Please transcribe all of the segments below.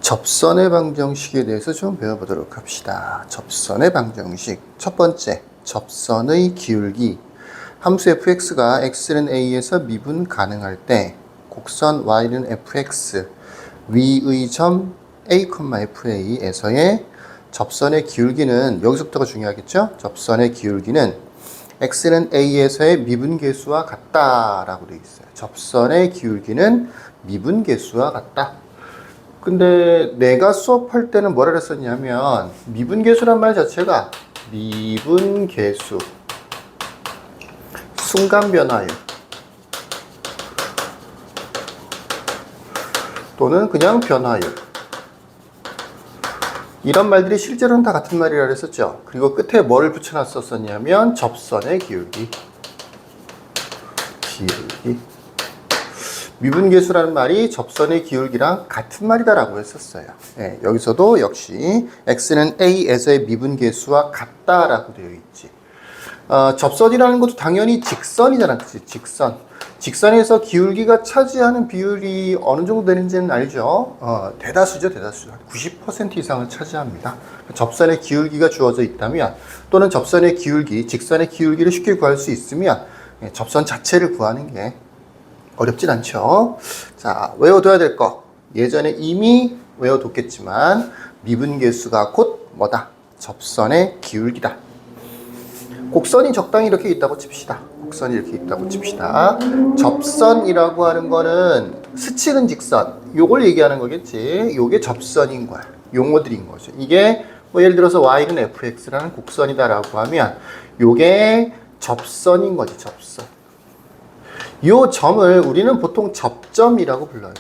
접선의 방정식에 대해서 좀 배워보도록 합시다. 접선의 방정식. 첫 번째, 접선의 기울기. 함수 fx가 x는 a에서 미분 가능할 때 곡선 y는 fx, 위의 점 a, fa에서의 접선의 기울기는, 여기서부터가 중요하겠죠? 접선의 기울기는 x는 a에서의 미분계수와 같다라고 되어 있어요. 접선의 기울기는 미분계수와 같다. 근데 내가 수업할 때는 뭐라 그랬었냐면 미분계수란 말 자체가 미분계수, 순간변화율 또는 그냥 변화율, 이런 말들이 실제로는 다 같은 말이라 그랬었죠. 그리고 끝에 뭐를 붙여놨었냐면 접선의 기울기. 미분계수라는 말이 접선의 기울기랑 같은 말이다라고 했었어요. 네, 여기서도 역시 x는 a에서의 미분계수와 같다라고 되어 있지. 접선이라는 것도 당연히 직선이잖아, 그치? 직선에서 기울기가 차지하는 비율이 어느 정도 되는지는 알죠? 대다수죠, 대다수. 90% 이상을 차지합니다. 접선의 기울기가 주어져 있다면, 또는 접선의 기울기, 직선의 기울기를 쉽게 구할 수 있으면 접선 자체를 구하는 게 어렵진 않죠. 자, 외워둬야 될 거. 예전에 이미 외워뒀겠지만 미분계수가 곧 뭐다? 접선의 기울기다. 곡선이 적당히 이렇게 있다고 칩시다. 곡선이 이렇게 있다고 칩시다. 접선이라고 하는 거는 스치는 직선, 요걸 얘기하는 거겠지. 요게 접선인 거야. 용어들인 거죠. 이게 뭐 예를 들어서 y는 fx라는 곡선이다라고 하면 요게 접선인 거지, 접선. 요 점을 우리는 보통 접점이라고 불러요.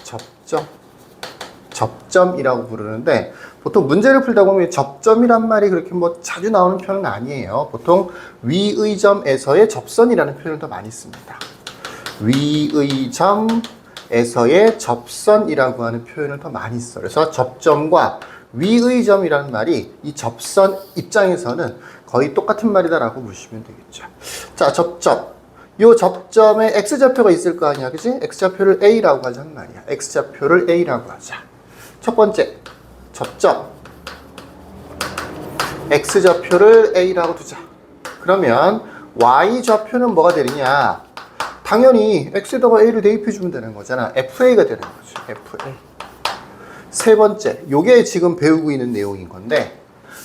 접점이라고 부르는데, 보통 문제를 풀다 보면 접점이란 말이 그렇게 뭐 자주 나오는 표현은 아니에요. 보통 위의 점에서의 접선이라는 표현을 더 많이 씁니다. 위의 점에서의 접선이라고 하는 표현을 더 많이 써요. 그래서 접점과 위의 점이라는 말이 이 접선 입장에서는 거의 똑같은 말이다라고 보시면 되겠죠. 자, 접점. 요 접점에 x좌표가 있을 거 아니야, 그치? x좌표를 a라고 하자는 말이야. x좌표를 a라고 하자. 첫 번째, 접점. x좌표를 a라고 두자. 그러면 y좌표는 뭐가 되느냐? 당연히 x에다가 a를 대입해주면 되는 거잖아. fa가 되는 거죠. fa. 세 번째, 요게 지금 배우고 있는 내용인 건데,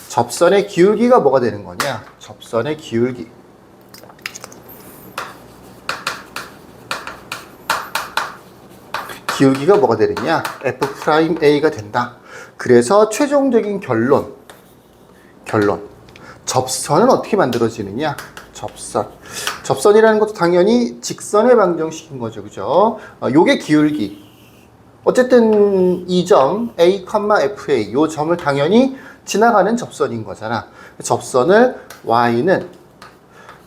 접선의 기울기가 뭐가 되는 거냐? 접선의 기울기. 기울기가 뭐가 되느냐? f'a가 된다. 그래서 최종적인 결론. 접선은 어떻게 만들어지느냐? 접선이라는 것도 당연히 직선의 방정식인 거죠. 그죠? 요게 기울기. 어쨌든 이 점 a, fa, 요 점을 당연히 지나가는 접선인 거잖아. 접선을 y는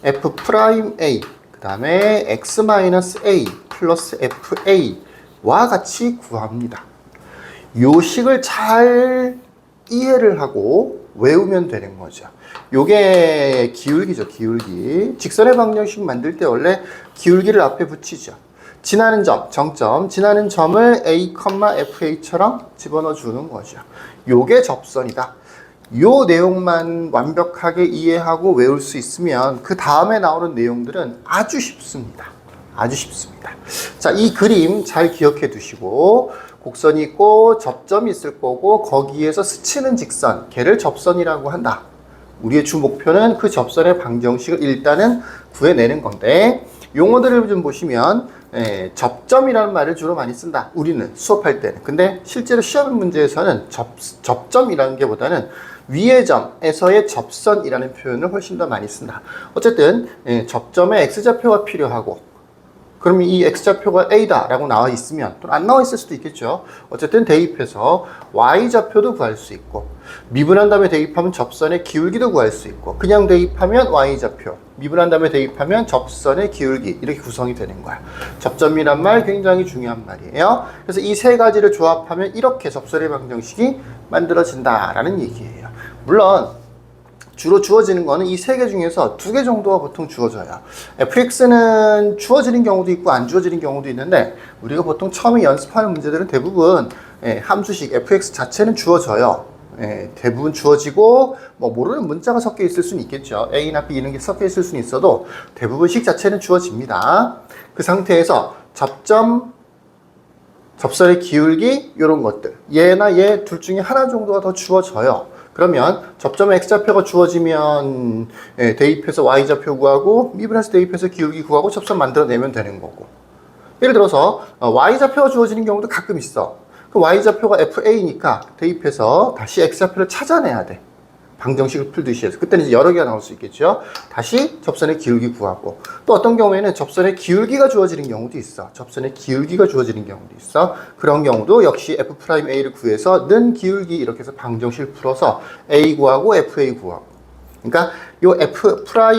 f'a, 그 다음에 x-a 플러스 fa 와 같이 구합니다. 요 식을 잘 이해를 하고 외우면 되는 거죠. 요게 기울기죠, 기울기. 직선의 방정식 만들 때 원래 기울기를 앞에 붙이죠. 지나는 점, 정점, 지나는 점을 a, fa처럼 집어넣어 주는 거죠. 요게 접선이다. 요 내용만 완벽하게 이해하고 외울 수 있으면 그 다음에 나오는 내용들은 아주 쉽습니다. 아주 쉽습니다. 자, 이 그림 잘 기억해 두시고, 곡선이 있고 접점이 있을 거고 거기에서 스치는 직선, 걔를 접선이라고 한다. 우리의 주 목표는 그 접선의 방정식을 일단은 구해내는 건데, 용어들을 좀 보시면 접점이라는 말을 주로 많이 쓴다. 우리는 수업할 때는. 근데 실제로 시험 문제에서는 접점이라는 게 보다는 위의 점에서의 접선이라는 표현을 훨씬 더 많이 쓴다. 어쨌든 접점에 x좌표가 필요하고, 그러면 이 x좌표가 a다라고 나와 있으면, 또 안 나와 있을 수도 있겠죠. 어쨌든 대입해서 y좌표도 구할 수 있고, 미분한 다음에 대입하면 접선의 기울기도 구할 수 있고, 그냥 대입하면 y좌표, 미분한 다음에 대입하면 접선의 기울기, 이렇게 구성이 되는 거야. 접점이란 말 굉장히 중요한 말이에요. 그래서 이 세 가지를 조합하면 이렇게 접선의 방정식이 만들어진다라는 얘기예요. 물론 주로 주어지는 거는 이 세 개 중에서 2개 정도가 보통 주어져요. fx는 주어지는 경우도 있고 안 주어지는 경우도 있는데, 우리가 보통 처음에 연습하는 문제들은 대부분 함수식 fx 자체는 주어져요. 대부분 주어지고 뭐 모르는 문자가 섞여 있을 수는 있겠죠. a나 b 이런 게 섞여 있을 수는 있어도 대부분 식 자체는 주어집니다. 그 상태에서 접선의 기울기 이런 것들 얘나 얘 둘 중에 하나 정도가 더 주어져요. 그러면 접점의 x좌표가 주어지면 대입해서 y좌표 구하고 미분해서 대입해서 기울기 구하고 접선 만들어내면 되는 거고, 예를 들어서 y좌표가 주어지는 경우도 가끔 있어. 그 y좌표가 fa니까 대입해서 다시 x좌표를 찾아내야 돼. 방정식을 풀듯이 해서. 그때는 이제 여러 개가 나올 수 있겠죠. 다시 접선의 기울기 구하고, 또 어떤 경우에는 접선의 기울기가 주어지는 경우도 있어. 접선의 기울기가 주어지는 경우도 있어. 그런 경우도 역시 f'a를 구해서 는 기울기 이렇게 해서 방정식을 풀어서 a 구하고 fa 구하고. 그러니까 요 fa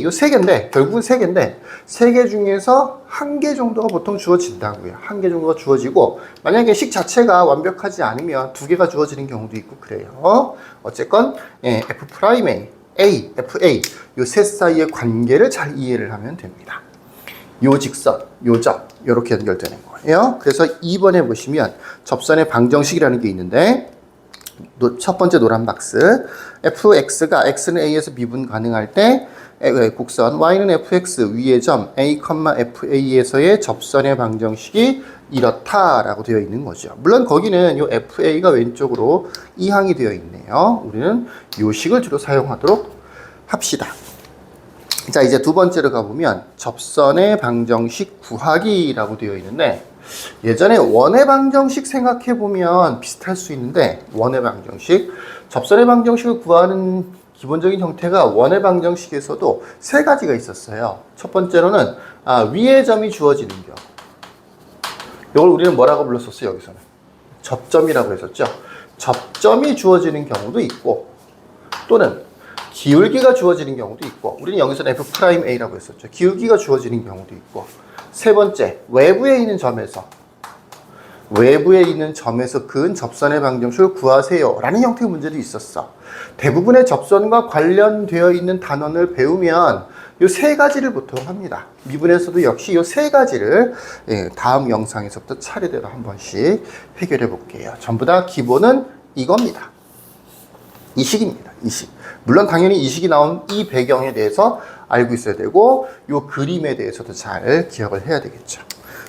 요 세 개인데, 결국은 세 개인데, 세 개 중에서 한 개 정도가 보통 주어진다고요. 한 개 정도가 주어지고, 만약에 식 자체가 완벽하지 않으면 두 개가 주어지는 경우도 있고 그래요. 어쨌건 fa 요 셋 사이의 관계를 잘 이해를 하면 됩니다. 요 직선, 요 점 요렇게 연결되는 거예요. 그래서 2번에 보시면 접선의 방정식이라는 게 있는데, 첫 번째 노란 박스, fx가 x는 a에서 미분 가능할 때 곡선 y는 fx 위의 점 a, fa에서의 접선의 방정식이 이렇다라고 되어 있는 거죠. 물론 거기는 요 fa가 왼쪽으로 이항이 되어 있네요. 우리는 요 식을 주로 사용하도록 합시다. 자, 이제 두 번째로 가보면 접선의 방정식 구하기라고 되어 있는데, 예전에 원의 방정식 생각해보면 비슷할 수 있는데, 원의 방정식, 접선의 방정식을 구하는 기본적인 형태가 원의 방정식에서도 세 가지가 있었어요. 첫 번째로는 위의 점이 주어지는 경우. 이걸 우리는 뭐라고 불렀었어요? 여기서는 접점이라고 했었죠. 접점이 주어지는 경우도 있고, 또는 기울기가 주어지는 경우도 있고, 우리는 여기서는 f'a라고 했었죠. 기울기가 주어지는 경우도 있고, 세 번째, 외부에 있는 점에서 그은 접선의 방정식을 구하세요 라는 형태의 문제도 있었어. 대부분의 접선과 관련되어 있는 단원을 배우면 이 세 가지를 보통 합니다. 미분에서도 역시 이 세 가지를 다음 영상에서부터 차례대로 한 번씩 해결해 볼게요. 전부 다 기본은 이겁니다. 이 식입니다. 이 식. 물론 당연히 이 식이 나온 이 배경에 대해서 알고 있어야 되고, 이 그림에 대해서도 잘 기억을 해야 되겠죠.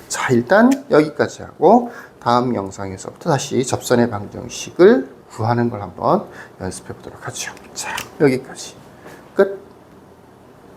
자, 일단 여기까지 하고 다음 영상에서부터 다시 접선의 방정식을 구하는 걸 한번 연습해 보도록 하죠. 자, 여기까지 끝.